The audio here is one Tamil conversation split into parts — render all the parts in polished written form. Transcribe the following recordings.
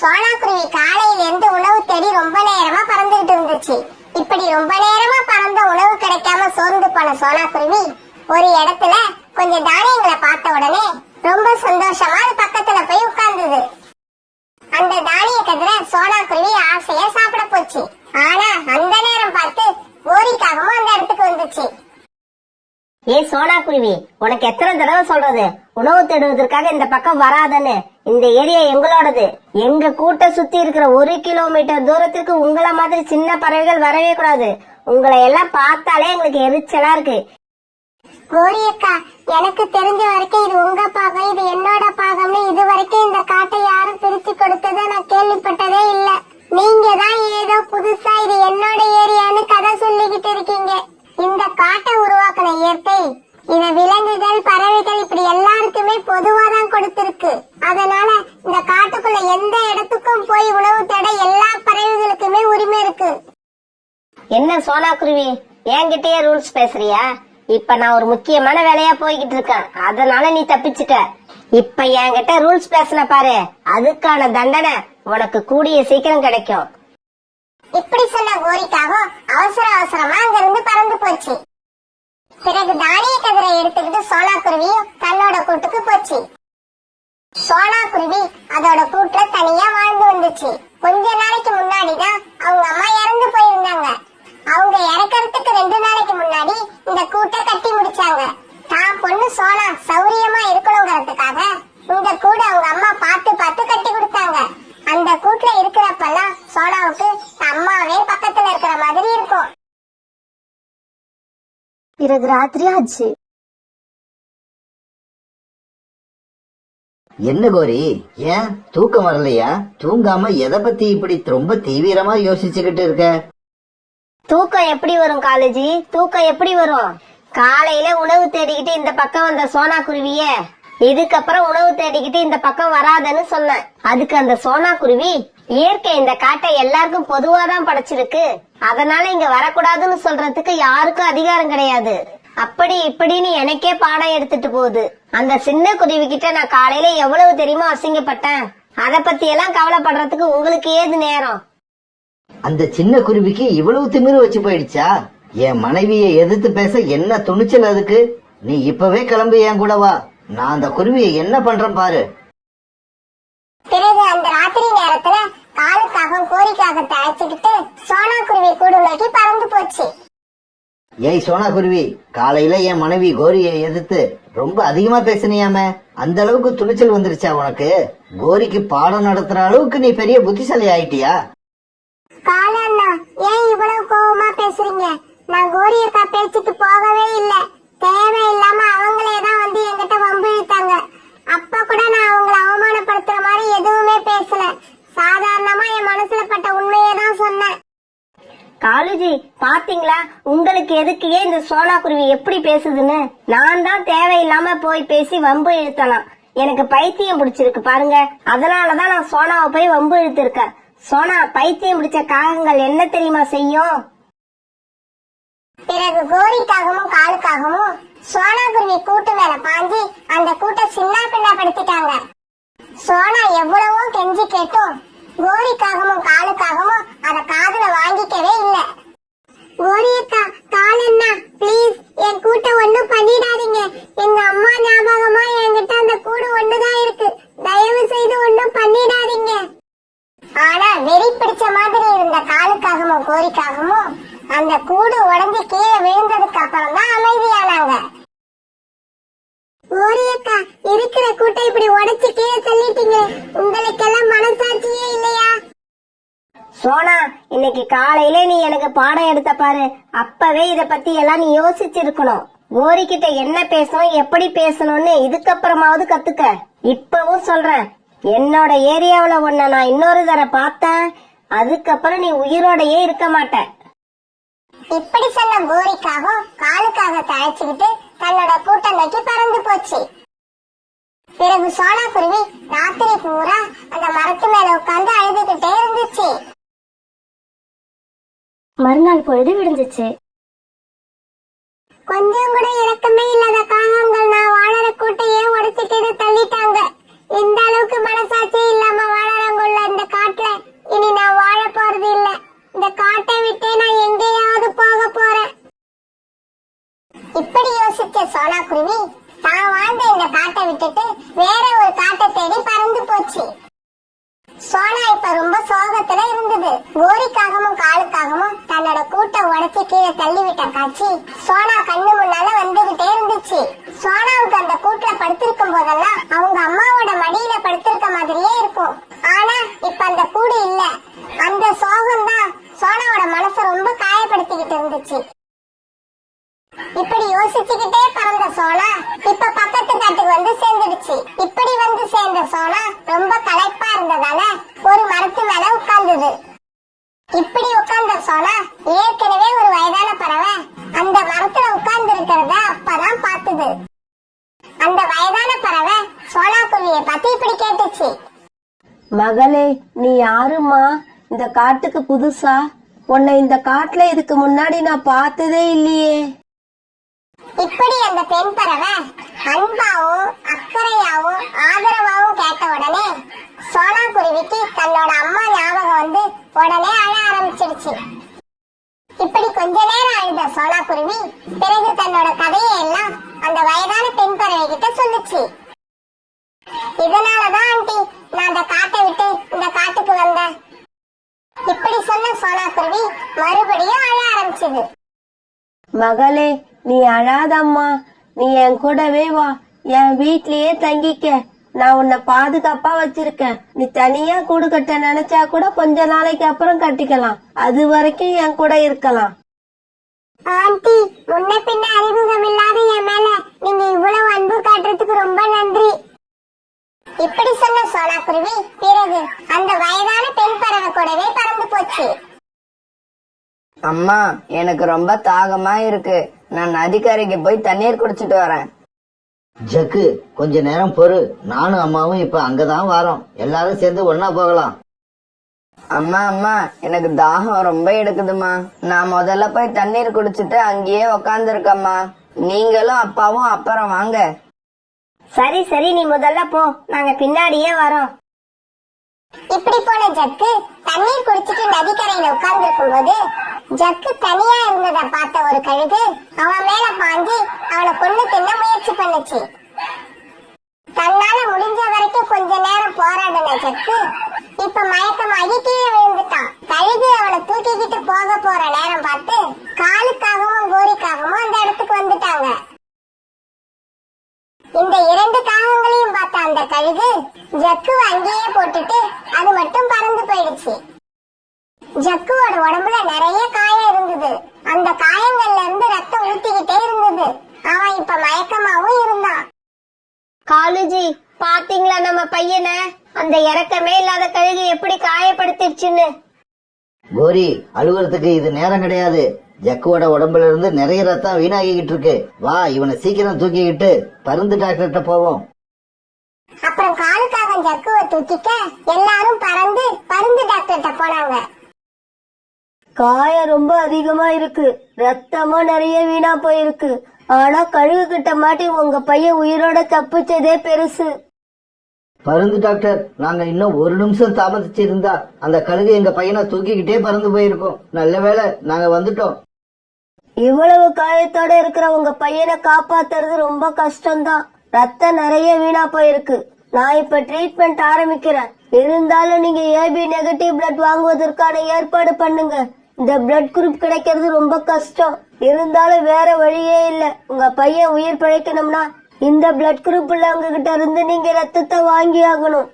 சோனா குருவி காலையில இருந்து உணவு தேடி ரொம்ப நேரமா பறந்துகிட்டு இருந்துச்சு. இப்படி ரொம்ப நேரமா பறந்த உணவு கிடைக்காம சோர்ந்து போன சோனா குருவி ஒரு இடத்துல கொஞ்சம் தானியங்களை பார்த்த உடனே ரொம்ப சந்தோஷமா அது பக்கத்துல போய் உட்கார்ந்தது. அந்த தானிய கதிர சோனா குருவி ஆசையா சாப்பிட போச்சு. ஆனா அந்த நேரம் பார்த்து கோரிக்காகவும் அந்த இடத்துக்கு வந்துச்சு. ஏ சோனா குருவி, உனக்கு எத்தனை தடவை சொல்றது உணவு தேடுவதற்காக இந்த பக்கம் வராதன்னு? இந்த ஏரியா எங்களோடது. எங்க கூட்ட சுத்தி இருக்கிற 1 கிலோமீட்டர் தூரத்திற்கு உங்கள மாதிரி சின்ன பறவைகள் வரவே கூடாது. உங்களை எல்லாம் பார்த்தாலே எங்களுக்கு எரிச்சலா இருக்கு. கோரி அக்கா, எனக்கு தெரிஞ்ச வரைக்கும் இது உங்க பாகம், இது என்னோட பாகம்னு இது வரைக்கும் இந்த காட்டை யாரும் பிரிச்சு கொடுத்ததை நான் கேள்விப்பட்டதே இல்ல. நீங்க தான் ஏதோ புதுசா இது என்னோட ஏரியான்னு கதை சொல்லிக்கிட்டு இருக்கீங்க. இந்த காட்டை உருவாக்கின இயற்கை இத விலங்குகள் பறவைகள் இப்படி எல்லாருக்குமே பொதுவாதான் கொடுத்திருக்கு. அதனால இந்த காட்டுக்குள்ள எந்த இடத்துக்கும் போய் உணவு தேட எல்லா பறவைகளுக்குமே உரிமை இருக்கு. என்ன சோனா குருவி, என்கிட்டயே ரூல்ஸ் பேசுறியா? இப்ப நான் ஒரு முக்கியமான வேலையா போய்கிட்டு இருக்கேன், அதனால நீ தப்பிச்சுட்ட. இப்ப என்கிட்ட ரூல்ஸ் பேசின பாரு, அதுக்கான தண்டனை உனக்கு கூடிய சீக்கிரம் கிடைக்கும். இப்படி சொன்ன கோரிக்காக அவசர அவசரமா அங்க இருந்து பறந்து போச்சு. பிறகு தானிய கதிரை எடுத்துக்கிட்டு சோனா குருவியும் தன்னோட கூட்டுக்கு போச்சு. சோனா குருவி அதோட கூட்டுல தனியா வாழ்ந்து வந்துச்சு. கொஞ்ச நாளைக்கு முன்னாடிதான் அவங்க அம்மா இறந்து போயிருந்தாங்க. அவங்க இறக்கறதுக்கு 2 நாளைக்கு முன்னாடி இந்த கூட்டை கட்டி முடிச்சாங்க. தான் பொண்ணு சோனா சௌரியமா இருக்கணுங்கிறதுக்காக இந்த கூட அவங்க அம்மா பார்த்து பார்த்து கட்டி கொடுத்தாங்க. அந்த கூட்டுல இருக்கிறப்பெல்லாம் சோனாவுக்கு அம்மாவே பக்கத்துல இருக்கிற மாதிரி இருக்கும். பிறகு ராத்திரி ஆச்சு. என்ன கோரி, ஏன் தூக்கம் வரலையா? தூங்காம எதை பத்தி இப்படி ரொம்ப தீவிரமா யோசிச்சுக்கிட்டு இருக்க? தூக்கம் எப்படி வரும் காலேஜி? தூக்கம் எப்படி வரும்? காலையில உணவு தேடிக்கிட்டு இந்த பக்கம் வந்த சோனா குருவிய இதுக்கப்புறம் உணவு தேடிக்கிட்டு இந்த பக்கம் வராதன்னு சொன்னேன். அதுக்கு அந்த சோனா குருவி, இயற்கை இந்த காட்டை எல்லாருக்கும் பொதுவாதான் படைச்சிருக்கு, அதனால இங்க வரக்கூடாதுன்னு சொல்றதுக்கு யாருக்கும் அதிகாரம் கிடையாது, அப்படி இப்படின்னு எனக்கே பாடம் எடுத்துட்டு போகுது. அந்த சின்ன குருவி கிட்ட நான் காலையில எவ்வளவு தெரியுமா அசிங்கப்பட்டேன். அத பத்தி எல்லாம் கவலைப்படுறதுக்கு உங்களுக்கு ஏது நேரம்? அந்த சின்ன குருவிக்கு இவ்வளவு திமிரு வச்சு போயிடுச்சா? என் மனைவியை எதிர்த்து பேச என்ன துணிச்சல் அதுக்கு? நீ இப்பவே கிளம்பு, என் கூட வா. நான் அந்த குருவியை என்ன பண்றேன் பாரு. பிறகு அந்த ராத்திரி நேரத்துல காலுக்காக கோரிக்காகத்தை அழைச்சுக்கிட்டு சோனா குருவி கூடு நோக்கி பறந்து போச்சு. ஏய் சோனா குருவி, காலையில என் மனைவி கோரியை எதிர்த்து ரொம்ப அதிகமா பேசினியாம? அந்த அளவுக்கு துணிச்சல் வந்துருச்சா உனக்கு? கோரிக்கு பாடம் நடத்துற அளவுக்கு நீ பெரிய புத்திசாலி ஆயிட்டியா? கால அண்ணா, ஏன் இவ்வளவு கோபமா பேசுறீங்க? நான் கோரி அக்கா பேச்சுக்கு போகவே இல்ல. தேவையில்லாம அவங்களேதான் வந்து என்கிட்ட வம்பு இழுத்தாங்க. அப்ப கூட நான் அவங்களை அவமானப்படுத்துற மாதிரி எதுவுமே பேசல. சாதாரணமா என் மனசுல பட்ட உண்மையதான் சொன்னேன். காலுஜி, பாத்தீங்களா உங்களுக்கு எதுக்கு இந்த சோனா குருவி எப்படி பேசுதுன்னு? நான் தான் தேவையில்லாம போய் பேசி வம்பு இழுத்தலாம். எனக்கு பைத்தியம் பிடிச்சிருக்கு பாருங்க, அதனாலதான் நான் சோனாவை போய் வம்பு இழுத்திருக்கேன். சோனா, பைத்தியம் பிடிச்ச காகங்கள் என்ன தெரியுமா செய்யும்? பிறகு கோரிக்காகவும் காலுக்காகவும் சோனா குருவி கூட்டு மேல பாஞ்சி அந்த கூட்டை சின்ன பின்ன படுத்திட்டாங்க. சோனா எவ்வளவோ கெஞ்சி கேட்டும் கோரிக்காகவும் காலுக்காகவும் அத காதுல வாங்கிக்கவே இல்ல. கோரியக்கா, காலண்ணா, பிளீஸ் என் கூட்ட ஒண்ணும் பண்ணிடாதீங்க. எங்க அம்மா ஞாபகமா என்கிட்ட அந்த கூடு ஒண்ணுதான் இருக்கு. தயவு செய்து ஒண்ணும் பண்ணிடாதீங்க. ஆனா வெறி பிடிச்ச மாதிரி இருந்த காலுக்காகவும் கோரிக்காகவும் அந்த கூடு உடஞ்சி கீழே விழுந்ததுக்கு அப்புறம் தான் அமைதியானாங்க. கோரியக்கா, இருக்கிற கூட்டை இப்படி உடைச்சு கீழே தள்ளிட்டீங்க. உங்களுக்கெல்லாம் மனசாட்சியே இல்லையா? சோனா, இன்னைக்கு காலையில நீ எனக்கு பாடம் எடுத்த பாரு. அப்பவே இத பத்தி எல்லாம் நீ யோசிச்சிருக்கணும். கோரி கிட்ட என்ன பேசணும், எப்படி பேசணும்னு இதுக்கப்புறமாவது கத்துக்க. இப்பவும் சொல்றேன், என்னோட ஏரியாவுல உன்ன நான் இன்னொரு தடவை பார்த்தேன், அதுக்கப்புறம் நீ உயிரோடையே இருக்க மாட்ட. இப்படி சொன்ன கோரிக்காகவும் காலுக்காக தழைச்சுக்கிட்டு தன்னோட கூட்டம் நோக்கி பறந்து போச்சு. பிறகு சோனா குருவி ராத்திரி பூரா அந்த மரத்து மேல உட்கார்ந்து அழுதுகிட்டே இருந்துச்சு. மறுநாள் பொழுது விடிஞ்சிச்சு. கொஞ்சம் கூட இறக்கமே இல்லாத காகங்கள் நான் வாழற கூட்டையே உடைச்சிட்டு தள்ளிட்டாங்க. இந்த அளவுக்கு மனசாட்சி இல்லாம வாழறவங்க இந்த இப்படி யோசிச்ச சோனா குருவி தான் வாழ்ந்த இந்த காட்டை விட்டுட்டு வேற ஒரு காட்டை தேடி பறந்து போச்சு. சோனா இப்ப ரொம்ப சோகத்துல இருந்தது. கோரிக்காகவும் காலுக்காகவும் தன்னோட கூட்டை உடைச்சு கீழே தள்ளிவிட்ட காட்சி சோனா கண்ணு முன்னால வந்துகிட்டே இருந்துச்சு. சோனாவுக்கு அந்த கூட்டுல படுத்திருக்கும் போதெல்லாம் அவங்க அம்மாவோட மடியில படுத்திருக்க மாதிரியே இருக்கும். ஆனா இப்ப அந்த கூடு இல்ல. அந்த சோகம் தான் சோனாவோட மனசை ரொம்ப காயப்படுத்திக்கிட்டு இருந்துச்சு. இப்படி யோசிச்சுக்கிட்டே பறந்த சோனா இப்ப பக்கத்து காட்டுக்கு வந்து சேர்ந்துடுச்சு. இப்படி வந்து சேர்ந்த சோனா ரொம்ப களைப்பா இருந்ததால ஒரு மரத்து மேல உட்கார்ந்தது. இப்படி உட்கார்ந்த சோனா ஏற்கனவே ஒரு வயதான பறவை அந்த மரத்துல உட்கார்ந்து இருக்கிறத அப்பதான் பார்த்தது. அந்த வயதான பறவை சோனா குருவியை பார்த்து இப்படி கேட்டுச்சு. மகளே, நீ யாருமா? இந்த காட்டுக்கு புதுசா? உன்னை இந்த காட்டுல இதுக்கு முன்னாடி நான் பார்த்ததே இல்லையே. இப்படி அந்த பெண் பறவை அன்பாவும் அக்கறையாவும் ஆதரவாவும் கேட்ட உடனே சோனா குருவிக்கு தன்னோட அம்மா ஞாபகம் வந்து உடனே அழ ஆரம்பிச்சிடுச்சு. இப்படி கொஞ்ச நேரம் அழுத சோனா குருவி பிறகு தன்னோட கதையை எல்லாம் அந்த வயதான பெண் பறவை கிட்ட சொல்லுச்சு. இதனாலதான் ஆண்டி நான் அந்த காட்டை விட்டு இந்த காட்டுக்கு வந்தேன். இப்படி சொன்ன சோனா குருவி மறுபடியும் அழ ஆரம்பிச்சது. மகளே, நீ அழாதம்மா. நீ என் கூடவே வா. என் வீட்லயே தங்கிக்க. நான் உன்னை பாதுகாப்பா வச்சிருக்கேன். நீ தனியா கூடு கட்ட நினைச்சா கூட கொஞ்ச நாளைக்கு அப்புறம் கட்டிக்கலாம். அது வரைக்கும் என் கூட இருக்கலாம். ஆண்டி, முன்ன பின்ன அறிமுகம் இல்லாத என் மேல நீங்க இவ்வளவு அன்பு காட்டுறதுக்கு ரொம்ப நன்றி. இப்படி சொன்ன சோனா குருவி பிறகு அந்த வயதான பெண் பறவை கூடவே பறந்து போச்சு. அம்மா, எனக்கு ரொம்ப தாகமா இருக்கு. நான் நதிக்கரைக்கு போய் தண்ணீர் குடிச்சிட்டு வரேன். ஜக்கு, கொஞ்ச நேரம் பொறு. நானும் அம்மாவும் இப்ப அங்கதான் வாரோம். எல்லாரும் சேர்ந்து ஒன்னா போகலாம். அம்மா அம்மா, எனக்கு தாகம் ரொம்ப எடுக்குதுமா. நான் முதல்ல போய் தண்ணீர் குடிச்சிட்டு அங்கேயே உக்காந்துருக்கம்மா. நீங்களும் அப்பாவும் அப்புறம் வாங்க. சரி சரி, நீ முதல்ல போ. நாங்க பின்னாடியே வரோம். இப்படி போன ஜக்கு தண்ணீர் குடிச்சிட்டு நதிக்கரையில உட்கார்ந்து இருக்கும் போது ஜக்கு தனியா இருந்தத பார்த்த ஒரு கழுகு அவன் மேல பாஞ்சு அவனை கொண்டு தின்ன முயற்சி பண்ணுச்சு. தன்னால முடிஞ்ச வரைக்கும் கொஞ்ச நேரம் போராடின ஜக்கு இப்ப மயக்கமாகி கீழே விழுந்துட்டான். கழுகு அவனை தூக்கிக்கிட்டு போக போற நேரம் பார்த்து காலுக்காகவும் கோரிக்காகவும் அந்த இடத்துக்கு வந்துட்டாங்க. இந்த இரண்டு காகங்களையும் பார்த்த அந்த கழுகு ஜக்குவை அங்கேயே போட்டுட்டு அது மட்டும் பறந்து போயிடுச்சு. ஜக்குவோட உடம்புல நிறைய காயம் இருந்தது. அந்த காயங்கள்ல இருந்து ரத்தம் ஊத்திக்கிட்டே இருந்தது. அவன் இப்ப மயக்கமாவும் இருந்தான். காலுஜி, பாத்தீங்களா நம்ம பையனை? அந்த இறக்கமே இல்லாத கழுகு எப்படி காயப்படுத்திடுச்சுன்னு. கோரி, அழுகுறதுக்கு இது நேரம் கிடையாது. ஜக்குவோட உடம்புல இருந்து நிறைய ரத்தம் வீணாகிக்கிட்டு இருக்கு. வா, இவனை சீக்கிரம் தூக்கிக்கிட்டு பருந்து டாக்டர்கிட்ட போவோம். அப்புறம் காலுக்காக ஜக்குவை தூக்கிக்க எல்லாரும் பறந்து பருந்து டாக்டர்கிட்ட போனாங்க. காயம் ரொம்ப அதிகமா இருக்கு. ரத்தமும் நிறைய வீணா போயிருக்கு. ஆனா கழுகு கிட்ட மாட்டி உங்க பையன் உயிரோட தப்பிச்சதே பெருசு. பருந்து டாக்டர், நாங்க இன்னும் ஒரு நிமிஷம் தாமதிச்சிருந்தா அந்த கழுகு எங்க பையனை தூக்கிக்கிட்டே பறந்து போயிருக்கோம். நல்ல வேளை நாங்க வந்துட்டோம். இவ்வளவு காயத்தோட இருக்கிற உங்க பையனை காப்பாத்துறது ரொம்ப கஷ்டம்தான். ரத்தம் நிறைய வீணா போயிருக்கு. நான் இப்ப ட்ரீட்மெண்ட் ஆரம்பிக்கிறேன். இருந்தாலும் நீங்க ஏபி நெகட்டிவ் பிளட் வாங்குவதற்கான ஏற்பாடு பண்ணுங்க. இந்த பிளட் குரூப் கிடைக்கிறது ரொம்ப கஷ்டம். இருந்தாலும் வேற வழியே இல்ல. உங்க பையன் உயிர் பிழைக்கணும்னா இந்த பிளட் குரூப் உள்ளவங்க கிட்ட இருந்து நீங்க ரத்தத்தை வாங்கி ஆகணும்.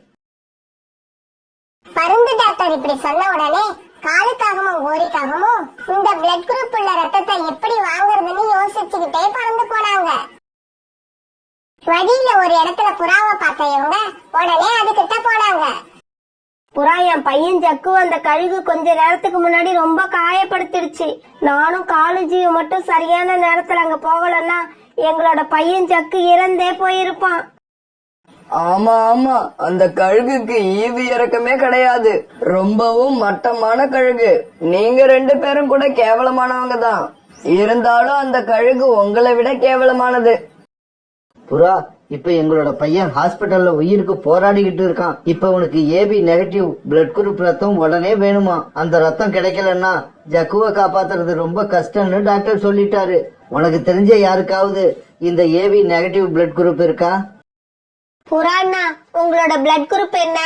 பருந்து டாக்டர் இப்படி சொன்ன உடனே காலுக்காகவும் கோரிக்காகவும் இந்த பிளட் குரூப் உள்ள ரத்தத்தை எப்படி வாங்குறதுன்னு யோசிச்சுக்கிட்டே பறந்து போனாங்க. வழியில ஒரு இடத்துல புறாவை பார்த்த இவங்க உடனே அதுகிட்ட போனாங்க. புறா, என் பையன் ஜக்கு அந்த கழுகு கொஞ்ச நேரத்துக்கு முன்னாடி ரொம்ப காயப்படுத்திடுச்சு. நானும் காலேஜியும் மட்டும் சரியான நேரத்துல அங்க போகலன்னா எங்களோட பையன் ஜக்கு இறந்தே போயிருப்பான். ஆமா ஆமா, அந்த கழுகுக்கு ஈவு இறக்கமே கிடையாது. ரொம்பவும் மட்டமான கழுகு. நீங்க ரெண்டு பேரும் கூட கேவலமானவங்க தான். இருந்தாலும் அந்த கழுகு உங்களை விட கேவலமானது. புறா, இப்ப எங்களோட பையன் ஹாஸ்பிடல்ல உயிருக்கு போராடிக்கிட்டு இருக்கான். இப்ப உனக்கு ஏபி நெகட்டிவ் பிளட் குரூப் ரத்தம் உடனே வேணுமா? அந்த ரத்தம் கிடைக்கலன்னா ஜக்குவை காப்பாத்துறது ரொம்ப கஷ்டம்னு டாக்டர் சொல்லிட்டாரு. உனக்கு தெரிஞ்ச யாருக்காவது இந்த ஏபி நெகட்டிவ் பிளட் குரூப் இருக்கா? புறாண்ணா, உங்களோட பிளட் குரூப் என்ன?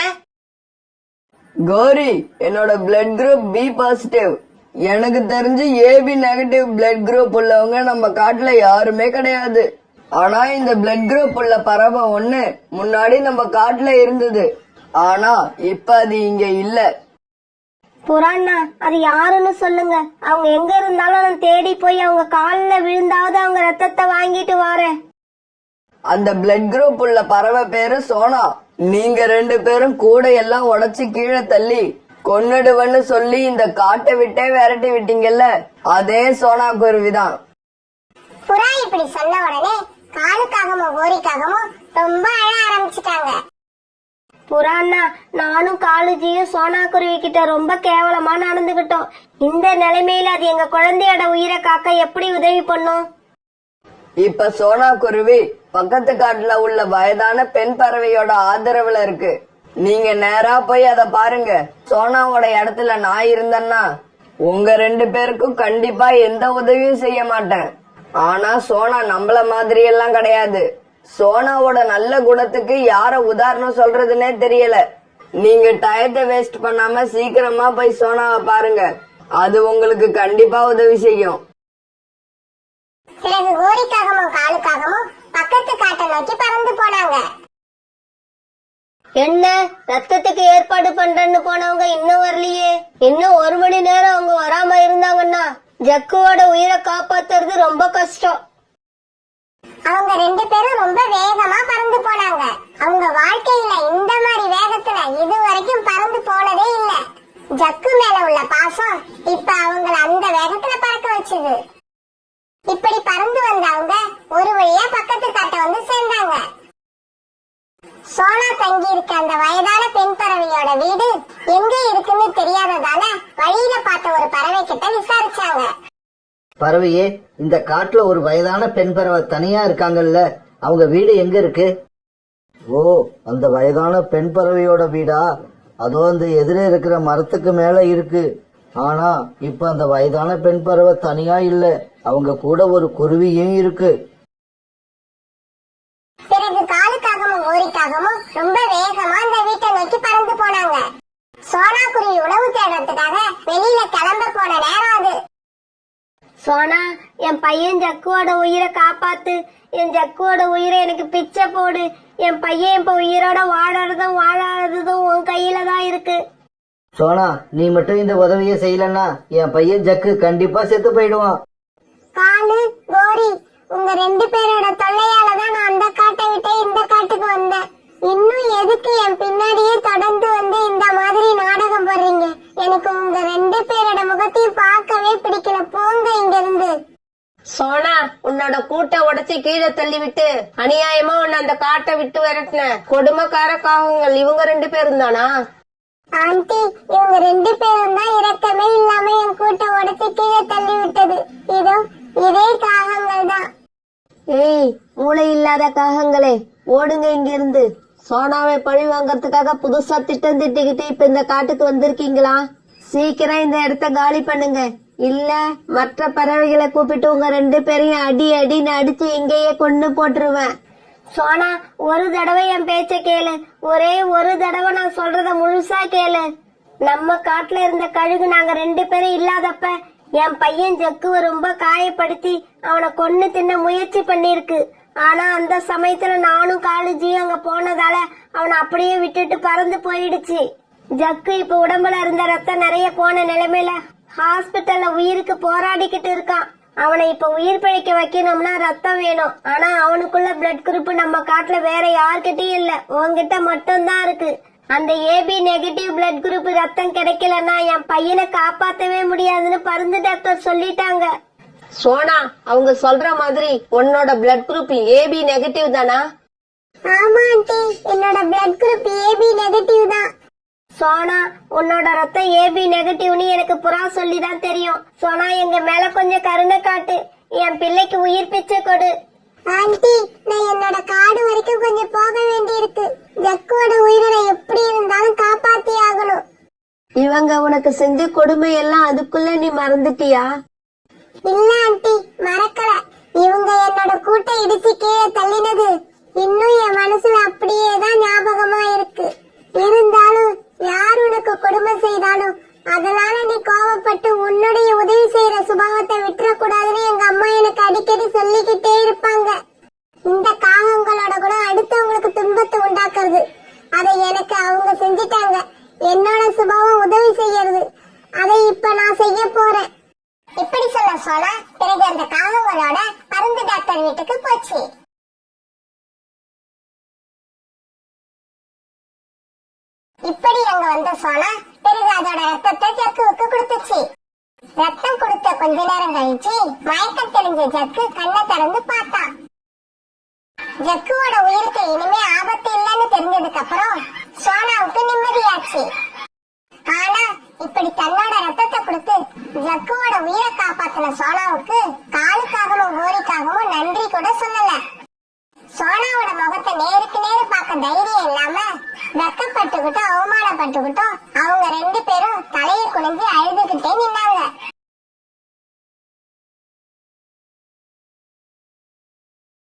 கோரி, என்னோட பிளட் குரூப் பி பாசிட்டிவ். எனக்கு தெரிஞ்சு ஏபி நெகட்டிவ் பிளட் குரூப் உள்ளவங்க நம்ம காட்டுல யாருமே கிடையாது. ஆனா இந்த பிளட் குரூப் உள்ள பறவை ஒண்ணு முன்னாடி நம்ம காட்டுல இருந்தது. ஆனா இப்ப அது இங்க இல்ல. புறாண்ணா, அது யாருன்னு சொல்லுங்க. அவங்க எங்க இருந்தாலும் நான் தேடி போய் அவங்க காலில் விழுந்தாவது அவங்க ரத்தத்தை வாங்கிட்டு வரேன். அந்த பிளட் குரூப் உள்ள பறவை பேரு சோனா. நீங்க 2 பேரும் கூட எல்லாம் உடைச்சு கீழே தள்ளி கொன்னுடுவன்னு சொல்லி இந்த காட்டை விட்டே விரட்டி விட்டீங்கல்ல, அதே சோனா குருவிதான். புறா இப்படி சொன்ன உடனே காலுக்காகவும் கோரிக்காகவும் ரொம்ப அழ ஆரம்பிச்சுட்டாங்க. புறாண்ணா, நானும் காலுஜியும் சோனா குருவி கிட்ட ரொம்ப கேவலமா நடந்துகிட்டோம். இந்த நிலைமையில அது எங்க குழந்தையோட உயிரை காக்க எப்படி உதவி பண்ணும்? இப்ப சோனா குருவி பக்கத்து காட்டுல உள்ள வயதான பெண் பறவையோட ஆதரவுல இருக்கு. நீங்க நேரா போய் அத பாருங்க. சோனாவோட இடத்துல நான் இருந்தேன்னா உங்க 2 பேருக்கும் கண்டிப்பா எந்த உதவியும் செய்ய மாட்டேன். ஆனா சோனா நம்மள மாதிரி எல்லாம் கிடையாது. சோனாவோட நல்ல குணத்துக்கு யார உதாரணம் சொல்றதுன்னே தெரியல. நீங்க டயத்தை வேஸ்ட் பண்ணாம சீக்கிரமா போய் சோனாவை பாருங்க. அது உங்களுக்கு கண்டிப்பா உதவி செய்யும். பிறகு கோரிக்காகவும் காலுக்காகவும் பக்கத்து காட்டை நோக்கி பறந்து போனாங்க. என்ன, ரத்தத்துக்கு ஏற்பாடு பண்றேன்னு போனவங்க இன்னும் வரலையே? இன்னும் 1 மணி நேரம் அவங்க வராம இருந்தாங்கன்னா ஜக்குவோட உயிரை காப்பாத்துறது ரொம்ப கஷ்டம். அவங்க 2 பேரும் ரொம்ப வேகமா பறந்து போனாங்க. அவங்க வாழ்க்கையில இந்த மாதிரி வேகத்துல இது வரைக்கும் பறந்து போனதே இல்ல. ஜக்கு மேல உள்ள பாசம் இப்ப அவங்கள அந்த வேகத்துல பறக்க வச்சுது. இப்படி பறந்து வந்த அவங்க ஒரு வழியா பக்கத்து காட்டை வந்து சேர்ந்தாங்க. சோனா தங்கி இருக்க அந்த வயதான பெண் பறவையோட வீடு எங்க இருக்குன்னு தெரியாததால வழியில பார்த்த ஒரு பறவை கிட்ட விசாரிச்சாங்க. பறவையே, இந்த காட்டுல ஒரு வயதான பெண் பறவை தனியா இருக்காங்கல்ல, அவங்க வீடு எங்க இருக்கு? ஓ, அந்த வயதான பெண் பறவையோட வீடா? அதோ அந்த எதிரே இருக்கிற மரத்துக்கு மேல இருக்கு. ஆனா இப்ப அந்த வயதான பெண் பறவை தனியா இல்ல, அவங்க கூட ஒரு குருவியும் இருக்கு. பிறகு காலுக்காகவும் கோரிக்காகவும் ரொம்ப வேகமா அந்த வீட்டை நோக்கி பறந்து போனாங்க. சோனா குருவி உணவு தேடுறதுக்காக வெளியில கிளம்ப போன நேரம் அது. சோனா, என் பையன் ஜக்குவோட உயிரை காப்பாத்து. என் ஜக்குவோட உயிரை எனக்கு பிச்சை போடு. என் பையன் இப்ப உயிரோட வாழறதும் வாழாததும் உன் கையில தான் இருக்கு. சோனா, நீ மட்டும் இந்த உதவியை செய்யலன்னா என் பையன் ஜக்கு கண்டிப்பா செத்து போயிடுவான். காலு, கோரி, உங்க 2 பேரோட தொல்லையால தான் நான் அந்த காட்டை விட்டு இந்த காட்டுக்கு வந்தேன். இன்னும் எதுக்கு என் பின்னாடியே தொடர்ந்து வந்து இந்த மாதிரி நாடகம் போடுறீங்க? எனக்கு உங்க 2 பேரோட முகத்தையும் பார்க்கவே பிடிக்கல. போங்க இங்க இருந்து. சோனா, உன்னோட கூட்டை உடைச்சு கீழே தள்ளி விட்டு அநியாயமா உன்னை அந்த காட்டை விட்டு விரட்டின கொடுமைக்கார காகங்கள் இவங்க 2 பேரும் தானா? ஆண்டி, இவங்க 2 பேரும் தான் இரக்கமே இல்லாம என் கூட்டை உடைச்சு கீழே தள்ளி விட்டது. இதே காகங்கள் தான். ஏய், மூளை இல்லாத காகங்களே, ஓடுங்க இங்க இருந்து. சோனாவை பழி வாங்கறதுக்காக புதுசா திட்டம் திட்டிக்கிட்டு இப்ப இந்த காட்டுக்கு வந்திருக்கீங்களா? சீக்கிரம் இந்த இடத்த காலி பண்ணுங்க, இல்ல மற்ற பறவைகளை கூப்பிட்டு உங்க 2 பேரையும் அடி அடின்னு அடிச்சு இங்கேயே கொண்டு போட்டுருவேன். சோனா, ஒரு தடவை என் பேச்ச கேளு. ஒரே ஒரு தடவை நான் சொல்றத முழுசா கேளு. நம்ம காட்டுல இருந்த கழுகு நாங்க 2 பேரும் இல்லாதப்ப என் பையன் ஜக்குவை ரொம்ப காயப்படுத்தி அவனை கொன்னு தின்ன முயற்சி பண்ணிருக்கு. ஆனா அந்த சமயத்துல நானும் காலேஜியும் அங்க போனதால அவனை அப்படியே விட்டுட்டு பறந்து போயிடுச்சு. ஜக்கு இப்ப உடம்புல இருந்த ரத்தம் நிறைய போன நிலைமையில ஹாஸ்பிட்டல்ல உயிருக்கு போராடிக்கிட்டு இருக்கான். அவனை இப்ப உயிர் பிழைக்க வைக்கணும்னா ரத்தம் வேணும். ஆனா அவனுக்குள்ள பிளட் குரூப் நம்ம காட்டுல வேற யார்கிட்டயும் இல்ல, உன்கிட்ட மட்டும் தான் இருக்கு. அந்த ஏபி நெகட்டிவ் பிளட் குரூப் ரத்தம் கிடைக்கலன்னா என் பையனை காப்பாத்தவே முடியாதுன்னு பருந்து டாக்டர் சொல்லிட்டாங்க. சோனா, அவங்க சொல்ற மாதிரி உன்னோட பிளட் குரூப் ஏபி நெகட்டிவ் தானா? ஆமா ஆண்டி, என்னோட பிளட் குரூப் ஏபி நெகட்டிவ் தான். சோனா, உன்னோட ரத்தம் ஏபி நெகட்டிவ்னு எனக்கு புறா சொல்லிதான் தெரியும். சோனா, எங்க மேல கொஞ்சம் கருணை காட்டு. என் பிள்ளைக்கு உயிர் பிச்சை கொடு. ஆண்டி, நான் என்னோட காடு வரைக்கும் கொஞ்சம் போக வேண்டியிருக்கு. ஜக்குவோட உயிரை நான் எப்படி இருந்தாலும் காப்பாத்தி ஆகணும். இவங்க உனக்கு செஞ்ச கொடுமை எல்லாம் அதுக்குள்ள நீ மறந்துட்டியா? இல்ல ஆண்டி, மறக்கல. இவங்க என்னோட கூட்டை இடிச்சு கீழே தள்ளினது இன்னும் என் மனசுல அப்படியேதான் ஞாபகமா இருக்கு. இருந்தாலும் யார் உனக்கு கொடுமை செய்தாலும் அதனால நீ கோவப்பட்டு உன்னுடைய உதவி செய்யற சுபாவத்தை விட்டுறக்கூடாதுன்னு எங்க அம்மா எனக்கு அடிக்கடி சொல்லிக்கிட்டே இருப்பாங்க. இந்த காகங்களோட குணம் அடுத்தவங்களுக்கு துன்பத்தை உண்டாக்குறது. அதை எனக்கு அவங்க செஞ்சிட்டாங்க. என்னோட சுபாவம் உதவி செய்யறது. அதை இப்ப நான் செய்ய போறேன். இப்படி சொல்ல சோனா பிறகு அந்த காகங்களோட மருந்து டாக்டர் வீட்டுக்கு போச்சு. இப்படி அங்க வந்த சோனா பிறகு அதோட ரத்தத்தை ஜக்குவுக்கு கொடுத்துச்சு. ரத்தம் கொடுத்த கொஞ்ச நேரம் கழிச்சு மயக்கம் தெளிஞ்ச ஜக்கு கண்ணை திறந்து பார்த்தான். ஜக்குவோட உயிருக்கு இனிமே ஆபத்து இல்லைன்னு தெரிஞ்சதுக்கு அப்புறம் சோனாவுக்கு நிம்மதியாச்சு. ஆனா இப்படி தன்னோட ரத்தத்தை கொடுத்து ஜக்குவோட உயிரை காப்பாத்தின சோனாவுக்கு காலுக்காகவும் கோரிக்காகவும் நன்றி கூட சொல்லல. சோனாவோட முகத்தை நேருக்கு நேரு பார்க்க தைரியம் இல்லாம வெக்கப்பட்டுக்கிட்டும் அவமானப்பட்டுக்கிட்டும் அவங்க ரெண்டு பேரும் தலையை குனிஞ்சு